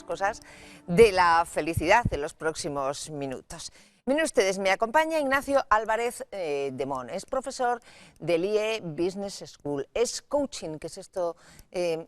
cosas de la felicidad en los próximos minutos. Miren ustedes, me acompaña Ignacio Álvarez de Mon, es profesor del IE Business School, es coaching, que es esto,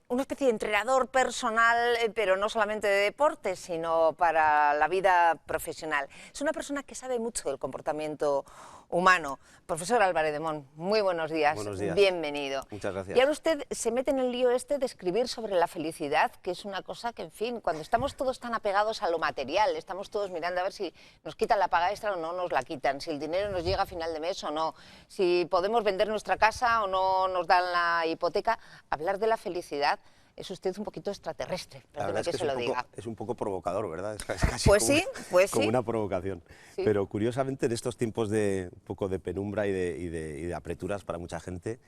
una especie de entrenador personal, pero no solamente de deporte, sino para la vida profesional. Es una persona que sabe mucho del comportamiento humano. Profesor Álvarez de Mon, muy buenos días. Buenos días. Bienvenido. Muchas gracias. Y ahora usted se mete en el lío este de escribir sobre la felicidad, que es una cosa que, en fin, cuando estamos todos tan apegados a lo material, estamos todos mirando a ver si nos quitan la paga extra o no nos la quitan, si el dinero nos llega a final de mes o no, si podemos vender nuestra casa o no nos dan la hipoteca, hablar de la felicidad es usted un poquito extraterrestre, perdone que se lo diga. Es un poco provocador, ¿verdad? Es casi pues como, sí, como una provocación. Sí. Pero curiosamente en estos tiempos de un poco de penumbra y de apreturas para mucha gente,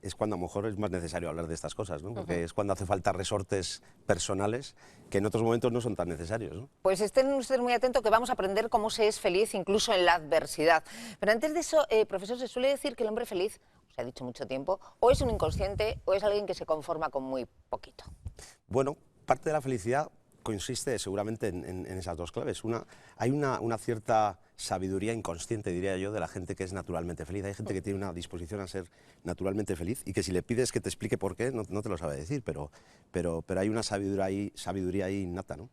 es cuando a lo mejor es más necesario hablar de estas cosas, ¿no? Porque es cuando hace falta resortes personales que en otros momentos no son tan necesarios, ¿no? Pues estén ustedes muy atentos que vamos a aprender cómo se es feliz incluso en la adversidad. Pero antes de eso, profesor, se suele decir que el hombre feliz, se ha dicho mucho tiempo, o es un inconsciente o es alguien que se conforma con muy poquito. Bueno, parte de la felicidad consiste seguramente en esas dos claves. Hay una cierta sabiduría inconsciente, diría yo, de la gente que es naturalmente feliz. Hay gente que tiene una disposición a ser naturalmente feliz y que si le pides que te explique por qué, no te lo sabe decir, pero hay una sabiduría ahí innata, ¿no?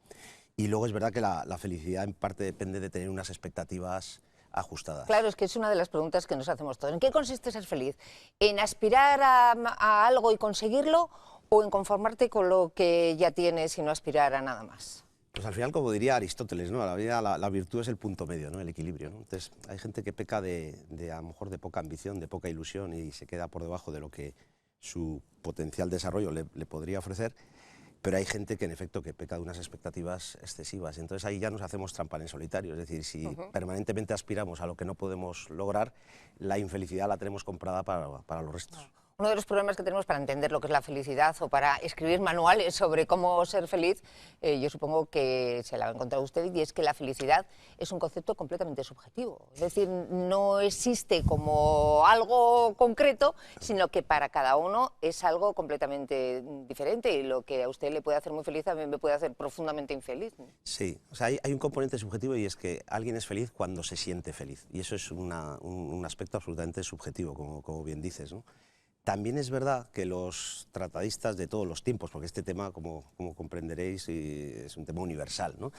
Y luego es verdad que la felicidad en parte depende de tener unas expectativas ajustadas. Claro, es que es una de las preguntas que nos hacemos todos. ¿En qué consiste ser feliz? ¿En aspirar a algo y conseguirlo o en conformarte con lo que ya tienes y no aspirar a nada más? Pues al final, como diría Aristóteles, ¿no? La virtud es el punto medio, ¿no? El equilibrio, ¿no? Entonces hay gente que peca a lo mejor de poca ambición, de poca ilusión y se queda por debajo de lo que su potencial desarrollo le podría ofrecer. Pero hay gente que en efecto que peca de unas expectativas excesivas. Entonces ahí ya nos hacemos trampa en solitario. Es decir, si permanentemente aspiramos a lo que no podemos lograr, la infelicidad la tenemos comprada para los restos. Uno de los problemas que tenemos para entender lo que es la felicidad o para escribir manuales sobre cómo ser feliz, yo supongo que se la ha encontrado usted, y es que la felicidad es un concepto completamente subjetivo. Es decir, no existe como algo concreto, sino que para cada uno es algo completamente diferente, y lo que a usted le puede hacer muy feliz a mí me puede hacer profundamente infeliz. Sí, o sea, hay un componente subjetivo, y es que alguien es feliz cuando se siente feliz, y eso es un aspecto absolutamente subjetivo, como bien dices, ¿no? También es verdad que los tratadistas de todos los tiempos, porque este tema, como comprenderéis, es un tema universal, ¿no?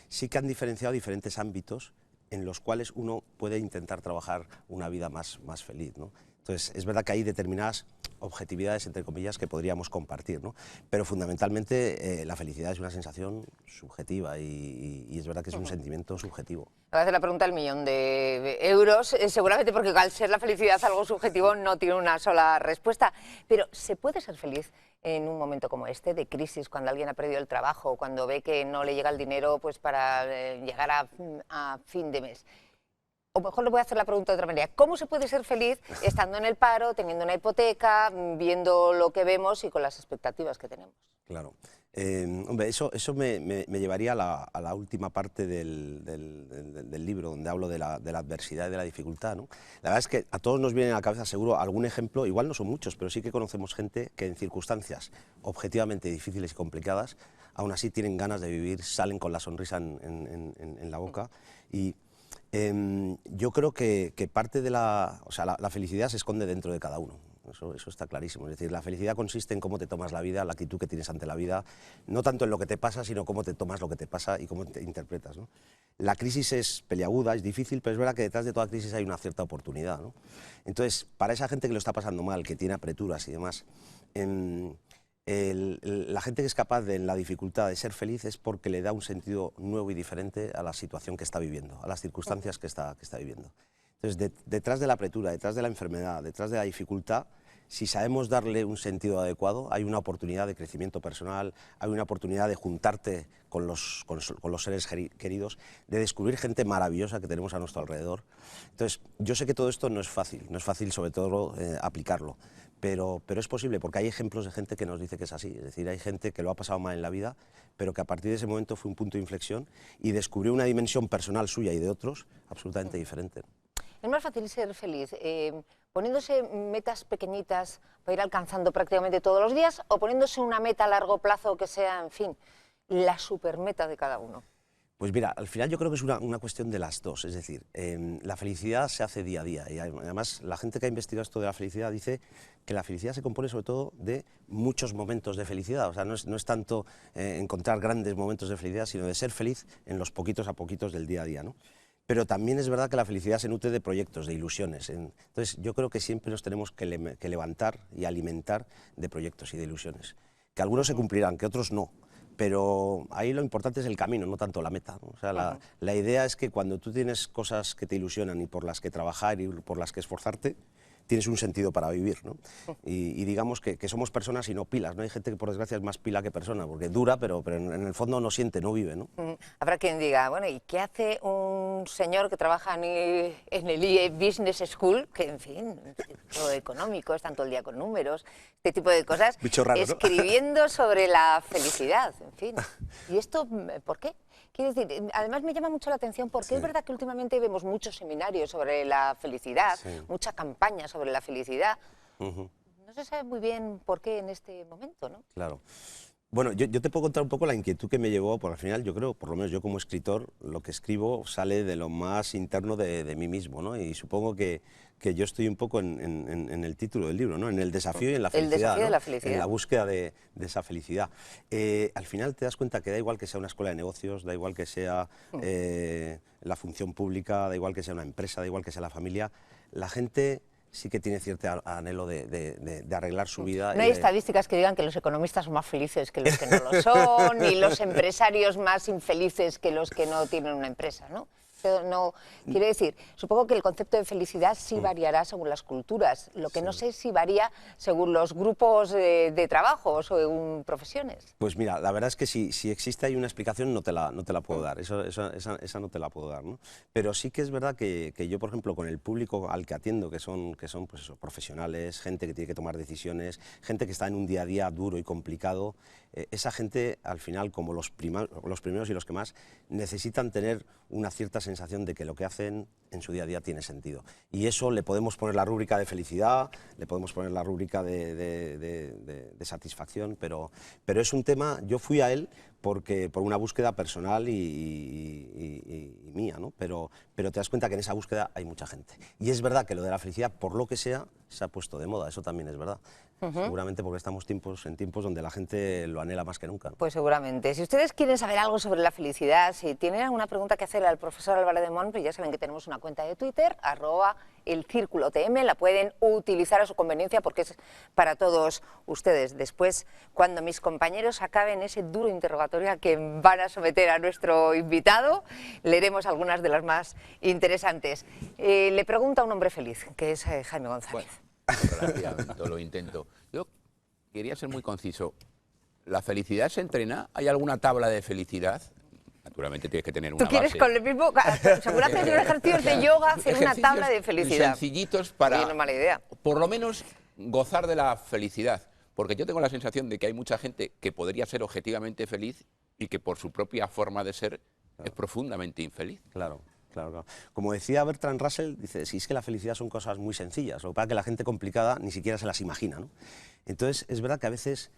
Sí que han diferenciado diferentes ámbitos en los cuales uno puede intentar trabajar una vida más feliz, ¿no? Entonces, es verdad que hay determinadas objetividades, entre comillas, que podríamos compartir, ¿no? Pero fundamentalmente la felicidad es una sensación subjetiva y es verdad que es un sentimiento subjetivo. Me hace la pregunta del millón de euros, seguramente porque al ser la felicidad algo subjetivo no tiene una sola respuesta. Pero ¿se puede ser feliz en un momento como este, de crisis, cuando alguien ha perdido el trabajo, cuando ve que no le llega el dinero pues, para llegar a fin de mes? O mejor le voy a hacer la pregunta de otra manera. ¿Cómo se puede ser feliz estando en el paro, teniendo una hipoteca, viendo lo que vemos y con las expectativas que tenemos? Claro. Hombre, eso me llevaría a la última parte del libro, donde hablo de la adversidad y de la dificultad, ¿no? La verdad es que a todos nos viene a la cabeza seguro algún ejemplo, igual no son muchos, pero sí que conocemos gente que en circunstancias objetivamente difíciles y complicadas, aún así tienen ganas de vivir, salen con la sonrisa en la boca. Y yo creo que parte de la felicidad se esconde dentro de cada uno. Eso está clarísimo. Es decir, la felicidad consiste en cómo te tomas la vida, la actitud que tienes ante la vida, no tanto en lo que te pasa, sino cómo te tomas lo que te pasa y cómo te interpretas, ¿no? La crisis es peliaguda, es difícil, pero es verdad que detrás de toda crisis hay una cierta oportunidad, ¿no? Entonces, para esa gente que lo está pasando mal, que tiene apreturas y demás, la gente que es capaz de, en la dificultad, de ser feliz es porque le da un sentido nuevo y diferente a la situación que está viviendo, a las circunstancias que está viviendo. Entonces, detrás de la apretura, detrás de la enfermedad, detrás de la dificultad, si sabemos darle un sentido adecuado, hay una oportunidad de crecimiento personal, hay una oportunidad de juntarte con los seres queridos, de descubrir gente maravillosa que tenemos a nuestro alrededor. Entonces, yo sé que todo esto no es fácil sobre todo aplicarlo, pero es posible, porque hay ejemplos de gente que nos dice que es así. Es decir, hay gente que lo ha pasado mal en la vida, pero que a partir de ese momento fue un punto de inflexión y descubrió una dimensión personal suya y de otros absolutamente diferente. Es más fácil ser feliz poniéndose metas pequeñitas para ir alcanzando prácticamente todos los días, o poniéndose una meta a largo plazo que sea, en fin, la supermeta de cada uno? Pues mira, al final yo creo que es una cuestión de las dos, es decir, la felicidad se hace día a día y además la gente que ha investigado esto de la felicidad dice que la felicidad se compone sobre todo de muchos momentos de felicidad, o sea, no es tanto encontrar grandes momentos de felicidad, sino de ser feliz en los poquitos a poquitos del día a día, ¿no? Pero también es verdad que la felicidad se nutre de proyectos, de ilusiones. Entonces yo creo que siempre nos tenemos que levantar y alimentar de proyectos y de ilusiones, que algunos se cumplirán, que otros no. Pero ahí lo importante es el camino, no tanto la meta, ¿no? O sea, la idea es que cuando tú tienes cosas que te ilusionan y por las que trabajar y por las que esforzarte, tienes un sentido para vivir, ¿no? Y digamos que somos personas y no pilas, ¿no? Hay gente que por desgracia es más pila que persona, porque dura, pero en el fondo no siente, no vive, ¿no? Habrá quien diga, bueno, ¿y qué hace un señor que trabaja en el IE Business School, que en fin, todo económico, es tanto el día con números, este tipo de cosas, bicho raro, ¿no? escribiendo sobre la felicidad, en fin? ¿Y esto por qué? Quiero decir, además me llama mucho la atención porque Sí. es verdad que últimamente vemos muchos seminarios sobre la felicidad, Sí. mucha campaña sobre la felicidad. Uh-huh. No se sabe muy bien por qué en este momento, ¿no? Claro. Bueno, yo te puedo contar un poco la inquietud que me llevó, porque al final yo creo, por lo menos yo como escritor, lo que escribo sale de lo más interno de mí mismo, ¿no? Y supongo que yo estoy un poco en el título del libro, ¿no? En el desafío y en la felicidad. El desafío ¿no? de la felicidad. En la búsqueda de esa felicidad. Al final te das cuenta que da igual que sea una escuela de negocios, da igual que sea la función pública, da igual que sea una empresa, da igual que sea la familia, la gente sí que tiene cierto anhelo de arreglar su vida. No hay estadísticas que digan que los economistas son más felices que los que no lo son, ni los empresarios más infelices que los que no tienen una empresa, ¿no? No, quiero decir, supongo que el concepto de felicidad sí variará según las culturas. Lo que no sé es si varía según los grupos de trabajo o según profesiones. Pues mira, la verdad es que si existe ahí una explicación no te la puedo dar, esa no te la puedo dar, ¿no? Pero sí que es verdad que yo, por ejemplo, con el público al que atiendo, que son pues eso, profesionales, gente que tiene que tomar decisiones, gente que está en un día a día duro y complicado, esa gente, al final, como los primeros y los que más, necesitan tener una cierta sensación de que lo que hacen en su día a día tiene sentido. Y eso le podemos poner la rúbrica de felicidad, le podemos poner la rúbrica de satisfacción, pero es un tema, yo fui a él por una búsqueda personal y mía, ¿no? Pero te das cuenta que en esa búsqueda hay mucha gente. Y es verdad que lo de la felicidad, por lo que sea, se ha puesto de moda, eso también es verdad. Seguramente porque estamos en tiempos donde la gente lo anhela más que nunca, ¿no? Pues seguramente. Si ustedes quieren saber algo sobre la felicidad, si tienen alguna pregunta que hacerle al profesor Álvarez de Montt, pues ya saben que tenemos una cuenta de Twitter, @elcirculotm, la pueden utilizar a su conveniencia porque es para todos ustedes. Después, cuando mis compañeros acaben ese duro interrogatorio que van a someter a nuestro invitado, leeremos algunas de las más interesantes. Le pregunta a un hombre feliz, que es Jaime González. Bueno, relativamente, lo intento. Yo quería ser muy conciso. ¿La felicidad se entrena? ¿Hay alguna tabla de felicidad? Naturalmente tienes que tener una ¿Tú quieres base. con el mismo, seguro hacer ejercicios de yoga, hacer una tabla de felicidad? Sencillitos para, Sí, no es mala idea. por lo menos, gozar de la felicidad. Porque yo tengo la sensación de que hay mucha gente que podría ser objetivamente feliz y que por su propia forma de ser es profundamente infeliz. Claro. Claro. Como decía Bertrand Russell, dice, si es que la felicidad son cosas muy sencillas, lo que pasa es que la gente complicada ni siquiera se las imagina, ¿no? Entonces, es verdad que a veces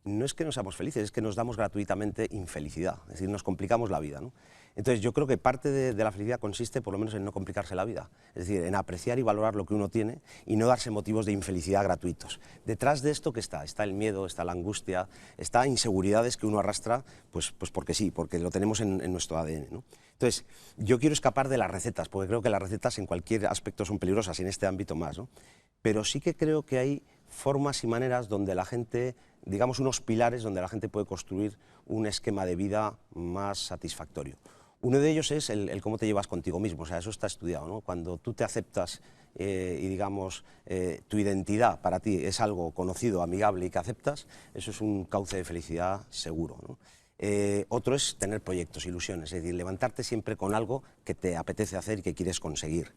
no es que no seamos felices, es que nos damos gratuitamente infelicidad, es decir, nos complicamos la vida, ¿no? Entonces, yo creo que parte de la felicidad consiste, por lo menos, en no complicarse la vida, es decir, en apreciar y valorar lo que uno tiene y no darse motivos de infelicidad gratuitos. Detrás de esto, ¿qué está? Está el miedo, está la angustia, está inseguridades que uno arrastra, pues porque sí, porque lo tenemos en nuestro ADN, ¿no? Entonces, yo quiero escapar de las recetas, porque creo que las recetas en cualquier aspecto son peligrosas y en este ámbito más, ¿no? Pero sí que creo que hay formas y maneras donde la gente, digamos unos pilares donde la gente puede construir un esquema de vida más satisfactorio. Uno de ellos es el cómo te llevas contigo mismo, o sea, eso está estudiado, ¿no? Cuando tú te aceptas y digamos tu identidad para ti es algo conocido, amigable y que aceptas, eso es un cauce de felicidad seguro, ¿no? Otro es tener proyectos, ilusiones, es decir, levantarte siempre con algo que te apetece hacer y que quieres conseguir.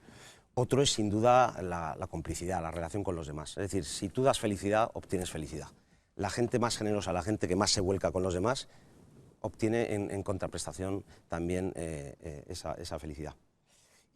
Otro es, sin duda, la complicidad, la relación con los demás. Es decir, si tú das felicidad, obtienes felicidad. La gente más generosa, la gente que más se vuelca con los demás, obtiene en contraprestación también esa felicidad.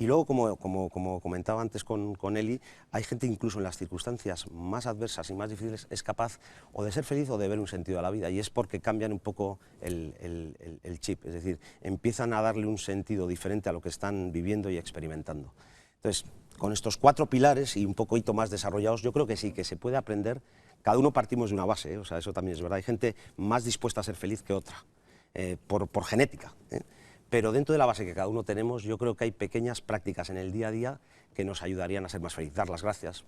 Y luego, como comentaba antes con Eli, hay gente incluso en las circunstancias más adversas y más difíciles es capaz o de ser feliz o de ver un sentido a la vida, y es porque cambian un poco el chip, es decir, empiezan a darle un sentido diferente a lo que están viviendo y experimentando. Entonces, con estos 4 pilares y un poquito más desarrollados, yo creo que sí, que se puede aprender. Cada uno partimos de una base, ¿eh? O sea, eso también es verdad. Hay gente más dispuesta a ser feliz que otra, por genética, ¿eh? Pero dentro de la base que cada uno tenemos, yo creo que hay pequeñas prácticas en el día a día que nos ayudarían a ser más felices. Dar las gracias,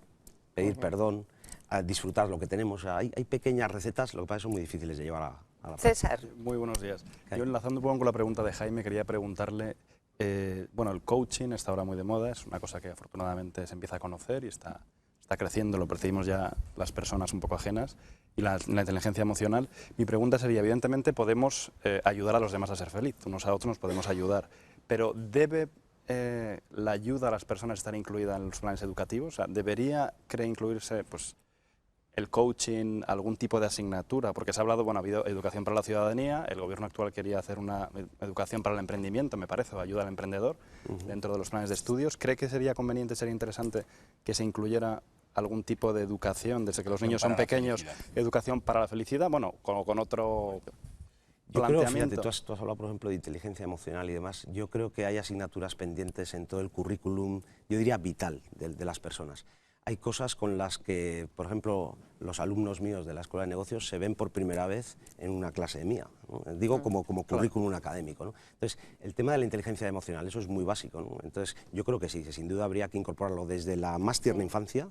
pedir perdón, a disfrutar lo que tenemos. O sea, hay pequeñas recetas, lo que pasa es que son muy difíciles de llevar a la práctica. César. Muy buenos días. Yo, enlazando un poco con la pregunta de Jaime, quería preguntarle, bueno, el coaching está ahora muy de moda, es una cosa que afortunadamente se empieza a conocer y está creciendo, lo percibimos ya las personas un poco ajenas, y la inteligencia emocional. Mi pregunta sería, evidentemente podemos ayudar a los demás a ser felices, unos a otros nos podemos ayudar, pero ¿debe la ayuda a las personas estar incluida en los planes educativos? O sea, ¿debería incluirse pues, el coaching, algún tipo de asignatura? Porque se ha hablado, bueno, ha habido educación para la ciudadanía, el gobierno actual quería hacer una educación para el emprendimiento, me parece, o ayuda al emprendedor dentro de los planes de estudios. ¿Cree que sería conveniente, sería interesante que se incluyera algún tipo de educación, desde que los niños son pequeños, educación para la felicidad, bueno, con otro planteamiento? Yo creo, fíjate, tú has hablado, por ejemplo, de inteligencia emocional y demás. Yo creo que hay asignaturas pendientes en todo el currículum, yo diría vital, de las personas. Hay cosas con las que, por ejemplo, los alumnos míos de la Escuela de Negocios se ven por primera vez en una clase mía, ¿no? Digo como currículum académico, ¿no? Entonces, el tema de la inteligencia emocional, eso es muy básico, ¿no? Entonces, yo creo que sí, que sin duda habría que incorporarlo desde la más tierna infancia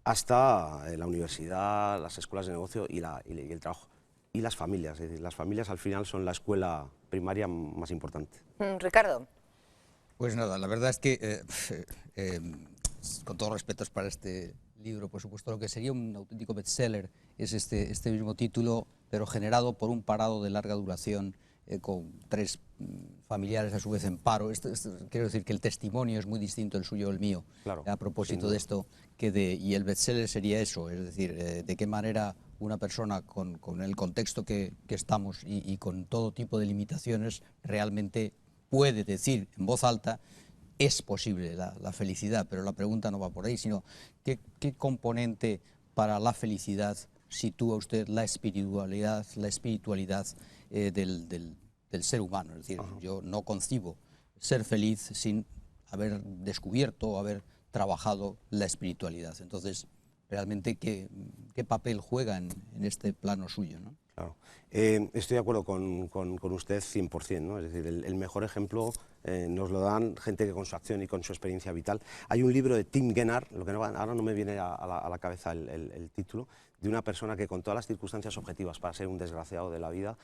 hasta la universidad, las escuelas de negocio y el trabajo. Y las familias, es decir, las familias al final son la escuela primaria más importante. Ricardo. Pues nada, la verdad es que, con todos los respetos para este libro, por supuesto, lo que sería un auténtico bestseller es este mismo título, pero generado por un parado de larga duración, con 3 familiares a su vez en paro. Quiero decir que el testimonio es muy distinto el suyo al mío, claro, a propósito de esto, y el bestseller sería eso, es decir, de qué manera una persona con el contexto que estamos y con todo tipo de limitaciones realmente puede decir en voz alta: es posible la felicidad. Pero la pregunta no va por ahí, sino ¿qué componente para la felicidad sitúa usted la espiritualidad del ser humano? Es decir, yo no concibo ser feliz sin haber descubierto o haber trabajado la espiritualidad. Entonces, realmente, ¿qué papel juega en este plano suyo, ¿no? Claro. Estoy de acuerdo con usted 100%, ¿no? Es decir, el mejor ejemplo nos lo dan gente que con su acción y con su experiencia vital. Hay un libro de Tim Gennard, ahora no me viene a la cabeza el título, de una persona que con todas las circunstancias objetivas para ser un desgraciado de la vida,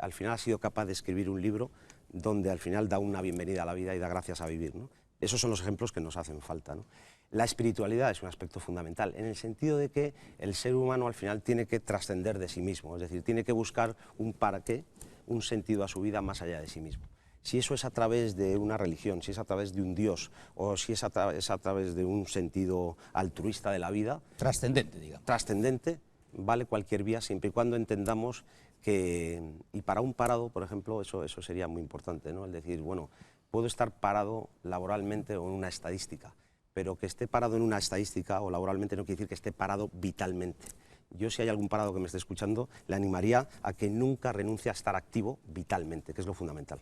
al final ha sido capaz de escribir un libro donde al final da una bienvenida a la vida y da gracias a vivir, ¿no? Esos son los ejemplos que nos hacen falta, ¿no? La espiritualidad es un aspecto fundamental, en el sentido de que el ser humano al final tiene que trascender de sí mismo, es decir, tiene que buscar un para qué, un sentido a su vida más allá de sí mismo. Si eso es a través de una religión, si es a través de un Dios, o si es a través de un sentido altruista de la vida... Trascendente, digamos. Trascendente, vale cualquier vía, siempre y cuando entendamos que... Y para un parado, por ejemplo, eso sería muy importante, ¿no? Es decir, bueno, puedo estar parado laboralmente o en una estadística, pero que esté parado en una estadística o laboralmente no quiere decir que esté parado vitalmente. Yo, si hay algún parado que me esté escuchando, le animaría a que nunca renuncie a estar activo vitalmente, que es lo fundamental.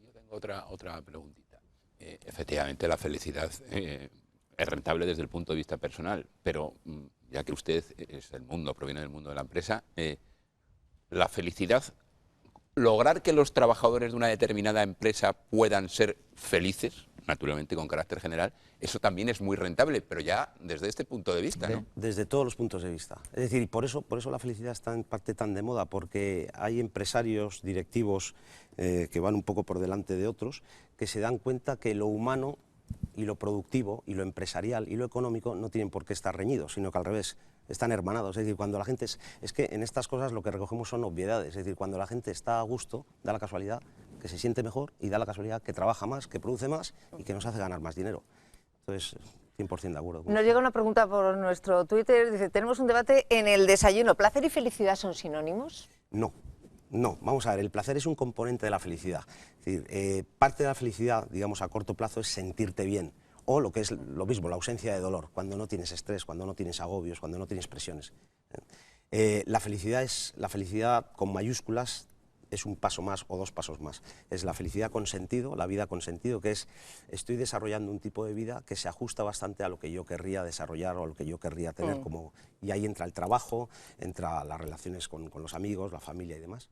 Yo tengo otra preguntita. Efectivamente, la felicidad es rentable desde el punto de vista personal, pero ya que usted proviene del mundo de la empresa, la felicidad, lograr que los trabajadores de una determinada empresa puedan ser felices, naturalmente con carácter general, eso también es muy rentable, pero ya desde este punto de vista, ¿no? Desde todos los puntos de vista. Es decir, por eso la felicidad está en parte tan de moda, porque hay empresarios, directivos, que van un poco por delante de otros, que se dan cuenta que lo humano y lo productivo y lo empresarial y lo económico no tienen por qué estar reñidos, sino que al revés, están hermanados. Es decir, cuando la gente es que en estas cosas lo que recogemos son obviedades, es decir, cuando la gente está a gusto, da la casualidad que se siente mejor y da la casualidad que trabaja más, que produce más y que nos hace ganar más dinero. Entonces, 100% de acuerdo. Nos llega una pregunta por nuestro Twitter, dice, tenemos un debate en el desayuno, ¿placer y felicidad son sinónimos? No, No, vamos a ver, el placer es un componente de la felicidad. Es decir, parte de la felicidad, digamos, a corto plazo es sentirte bien. O lo que es lo mismo, la ausencia de dolor, cuando no tienes estrés, cuando no tienes agobios, cuando no tienes presiones. La felicidad con mayúsculas es un paso más o dos pasos más. Es la felicidad con sentido, la vida con sentido, que es estoy desarrollando un tipo de vida que se ajusta bastante a lo que yo querría desarrollar o a lo que yo querría tener. Y ahí entra el trabajo, entra las relaciones con los amigos, la familia y demás.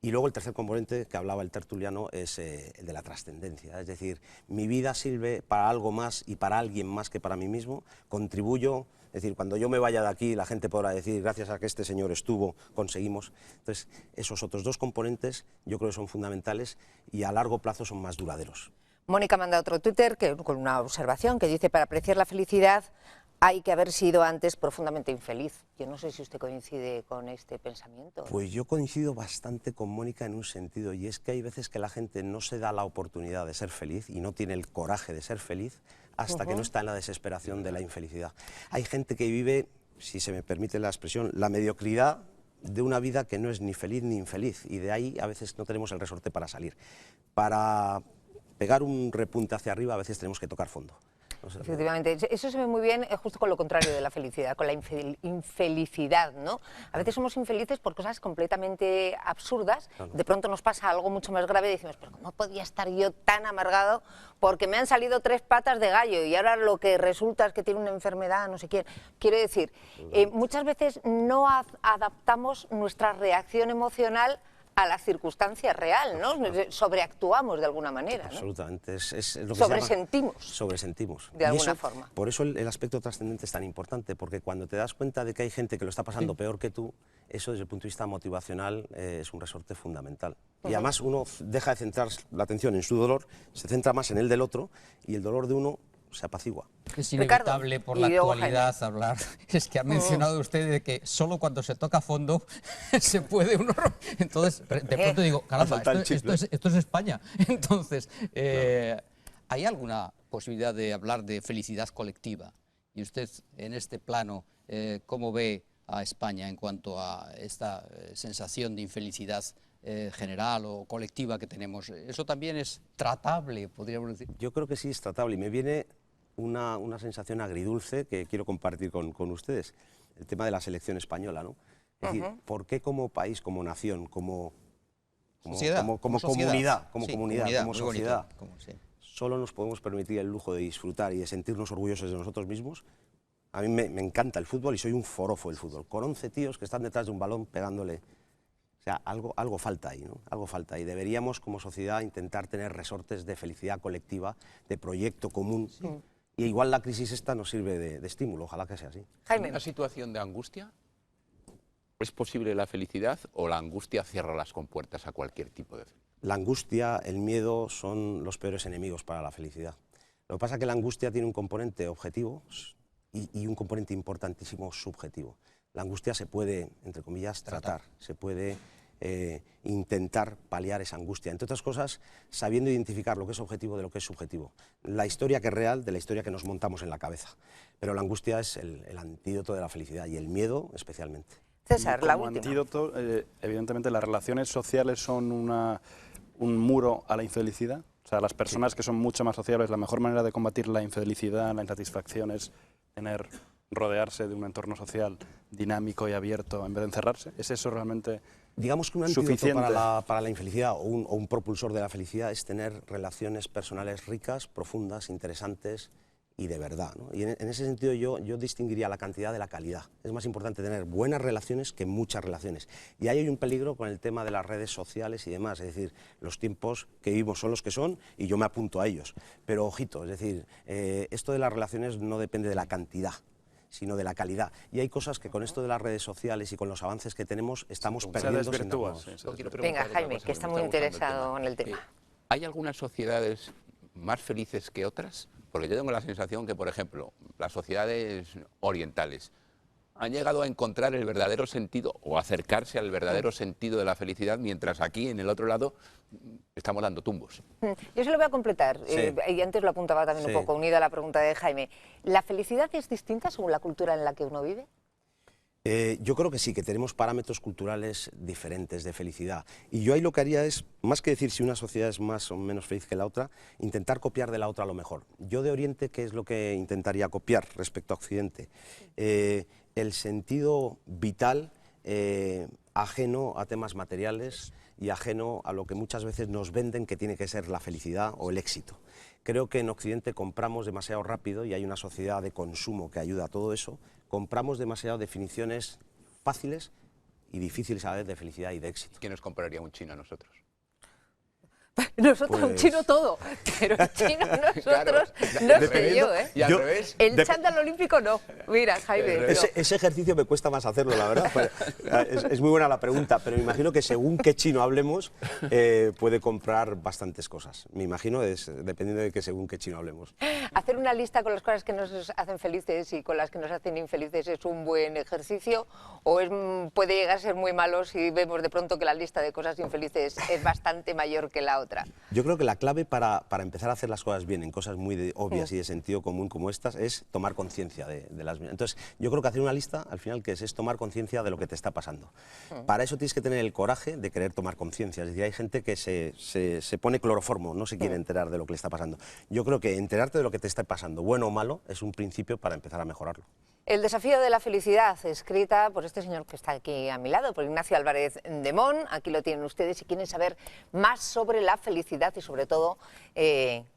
Y luego el tercer componente que hablaba el tertuliano es el de la trascendencia, es decir, mi vida sirve para algo más y para alguien más que para mí mismo, contribuyo, es decir, cuando yo me vaya de aquí la gente podrá decir, gracias a que este señor estuvo, conseguimos. Entonces, esos otros dos componentes yo creo que son fundamentales y a largo plazo son más duraderos. Mónica manda otro Twitter con una observación que dice, para apreciar la felicidad hay que haber sido antes profundamente infeliz. Yo no sé si usted coincide con este pensamiento. Pues yo coincido bastante con Mónica en un sentido, y es que hay veces que la gente no se da la oportunidad de ser feliz y no tiene el coraje de ser feliz hasta que no está en la desesperación de la infelicidad. Hay gente que vive, si se me permite la expresión, la mediocridad de una vida que no es ni feliz ni infeliz, y de ahí a veces no tenemos el resorte para salir. Para pegar un repunte hacia arriba a veces tenemos que tocar fondo. No sé. Efectivamente, eso se ve muy bien justo con lo contrario de la felicidad, con la infelicidad, ¿no? A veces somos infelices por cosas completamente absurdas, de pronto nos pasa algo mucho más grave y decimos, pero ¿cómo podía estar yo tan amargado porque me han salido 3 patas de gallo y ahora lo que resulta es que tiene una enfermedad, no sé quién? Quiero decir, muchas veces no adaptamos nuestra reacción emocional a la circunstancia real, ¿no? Sobreactuamos de alguna manera, ¿no? Absolutamente. Es lo que sobresentimos. Sobresentimos. De alguna forma. Por eso el aspecto trascendente es tan importante, porque cuando te das cuenta de que hay gente que lo está pasando peor que tú, eso desde el punto de vista motivacional es un resorte fundamental. Y además uno deja de centrar la atención en su dolor, se centra más en el del otro, y el dolor de uno se apacigua. Es inevitable, Ricardo, por la actualidad hablar. Es que ha mencionado usted de que solo cuando se toca a fondo se puede uno... Entonces, de pronto digo, caramba, esto es España. Entonces, ¿hay alguna posibilidad de hablar de felicidad colectiva? Y usted, en este plano, ¿cómo ve a España en cuanto a esta sensación de infelicidad general o colectiva que tenemos? ¿Eso también es tratable, podríamos decir? Yo creo que sí es tratable, y me viene una sensación agridulce que quiero compartir con ustedes. El tema de la selección española, ¿no? Es decir, ¿por qué como país, como nación, como sociedad, como sociedad, solo nos podemos permitir el lujo de disfrutar y de sentirnos orgullosos de nosotros mismos? A mí me encanta el fútbol y soy un forofo del fútbol, con 11 tíos que están detrás de un balón pegándole. O sea, algo falta ahí, ¿no? Algo falta ahí. Deberíamos, como sociedad, intentar tener resortes de felicidad colectiva, de proyecto común. Sí. Y igual la crisis esta nos sirve de estímulo, ojalá que sea así. Jaime. ¿En una situación de angustia es posible la felicidad o la angustia cierra las compuertas a cualquier tipo de felicidad? La angustia, el miedo son los peores enemigos para la felicidad. Lo que pasa es que la angustia tiene un componente objetivo y un componente importantísimo subjetivo. La angustia se puede, entre comillas, tratar, se puede intentar paliar esa angustia, entre otras cosas, sabiendo identificar lo que es objetivo de lo que es subjetivo. La historia que es real de la historia que nos montamos en la cabeza. Pero la angustia es el antídoto de la felicidad y el miedo especialmente. César, la última. Como antídoto, evidentemente las relaciones sociales son un muro a la infelicidad. O sea, las personas que son mucho más sociables, la mejor manera de combatir la infelicidad, la insatisfacción es rodearse de un entorno social dinámico y abierto en vez de encerrarse. ¿Es eso realmente digamos que un antídoto para la infelicidad o un propulsor de la felicidad es tener relaciones personales ricas, profundas, interesantes y de verdad, ¿no? Y en ese sentido yo distinguiría la cantidad de la calidad. Es más importante tener buenas relaciones que muchas relaciones. Y ahí hay un peligro con el tema de las redes sociales y demás. Es decir, los tiempos que vivimos son los que son y yo me apunto a ellos. Pero ojito, es decir, esto de las relaciones no depende de la cantidad, sino de la calidad. Y hay cosas que con esto de las redes sociales y con los avances que tenemos estamos perdiendo. Venga, Jaime, que está muy interesado en el tema. ¿Hay algunas sociedades más felices que otras? Porque yo tengo la sensación que, por ejemplo, las sociedades orientales han llegado a encontrar el verdadero sentido o acercarse al verdadero sentido de la felicidad, mientras aquí, en el otro lado, estamos dando tumbos. Yo se lo voy a completar, y antes lo apuntaba también un poco, unida a la pregunta de Jaime. ¿La felicidad es distinta según la cultura en la que uno vive? Yo creo que sí, que tenemos parámetros culturales diferentes de felicidad. Y yo ahí lo que haría es, más que decir si una sociedad es más o menos feliz que la otra, intentar copiar de la otra lo mejor. Yo de Oriente, ¿qué es lo que intentaría copiar respecto a Occidente? El sentido vital, ajeno a temas materiales y ajeno a lo que muchas veces nos venden que tiene que ser la felicidad o el éxito. Creo que en Occidente compramos demasiado rápido y hay una sociedad de consumo que ayuda a todo eso. Compramos demasiado definiciones fáciles y difíciles a la vez de felicidad y de éxito. ¿Quién nos compraría un chino a nosotros? Nosotros un chino todo, pero un chino nosotros, no sé yo, ¿eh? ¿Y al revés? El chándal olímpico no. Mira, Jaime. Ese ejercicio me cuesta más hacerlo, la verdad. Pues, es muy buena la pregunta, pero me imagino que según qué chino hablemos, puede comprar bastantes cosas. Me imagino, dependiendo de que según qué chino hablemos. Hacer una lista con las cosas que nos hacen felices y con las que nos hacen infelices es un buen ejercicio, o puede llegar a ser muy malo si vemos de pronto que la lista de cosas infelices es bastante mayor que la otra. Yo creo que la clave para empezar a hacer las cosas bien en cosas muy obvias y de sentido común como estas es tomar conciencia de las mismas. Entonces, yo creo que hacer una lista, al final, que es tomar conciencia de lo que te está pasando. Para eso tienes que tener el coraje de querer tomar conciencia. Es decir, hay gente que se pone cloroformo, no se quiere enterar de lo que le está pasando. Yo creo que enterarte de lo que te está pasando, bueno o malo, es un principio para empezar a mejorarlo. El desafío de la felicidad, escrita por este señor que está aquí a mi lado, por Ignacio Álvarez de Mon. Aquí lo tienen ustedes si quieren saber más sobre la felicidad y sobre todo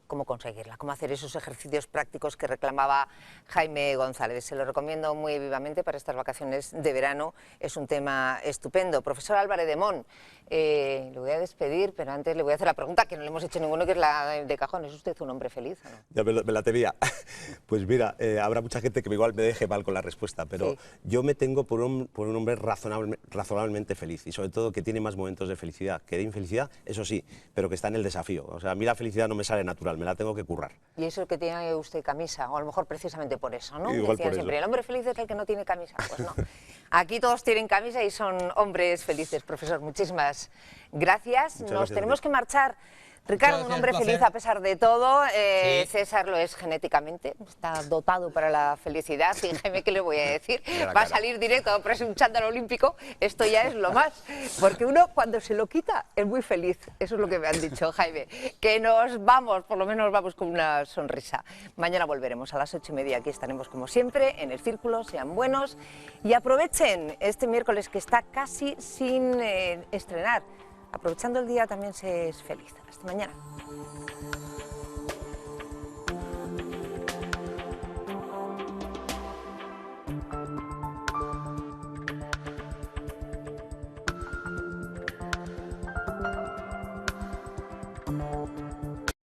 cómo conseguirla, cómo hacer esos ejercicios prácticos que reclamaba Jaime González. Se lo recomiendo muy vivamente para estas vacaciones de verano, es un tema estupendo. Profesor Álvarez de Mon, le voy a despedir, pero antes le voy a hacer la pregunta que no le hemos hecho ninguno, que es la de cajón. ¿Es usted un hombre feliz o no? Ya me la temía. Pues mira, habrá mucha gente que igual me deje mal con la respuesta, pero yo me tengo por un hombre razonablemente feliz y sobre todo que tiene más momentos de felicidad que de infelicidad, eso sí, pero que está en el desafío. O sea, a mí la felicidad no me sale natural, me la tengo que currar. Y eso que tiene usted camisa, o a lo mejor precisamente por eso, ¿no? Igual Decían por siempre, eso. el hombre feliz es el que no tiene camisa. Pues no. Aquí todos tienen camisa y son hombres felices. Profesor, muchísimas gracias. Muchas Nos gracias tenemos a ti. que marchar. Ricardo, un gracias, hombre placer. feliz a pesar de todo. Sí. César lo es genéticamente, está dotado para la felicidad. Y Jaime, ¿qué le voy a decir? Mira la Va a cara. salir directo a ponerse un chándal olímpico. Esto ya es lo más. Porque uno, cuando se lo quita, es muy feliz. Eso es lo que me han dicho, Jaime. Que nos vamos, por lo menos vamos con una sonrisa. Mañana volveremos a las 8:30. Aquí estaremos como siempre en el Círculo. Sean buenos y aprovechen este miércoles que está casi sin estrenar. Aprovechando el día también se es feliz. Hasta mañana.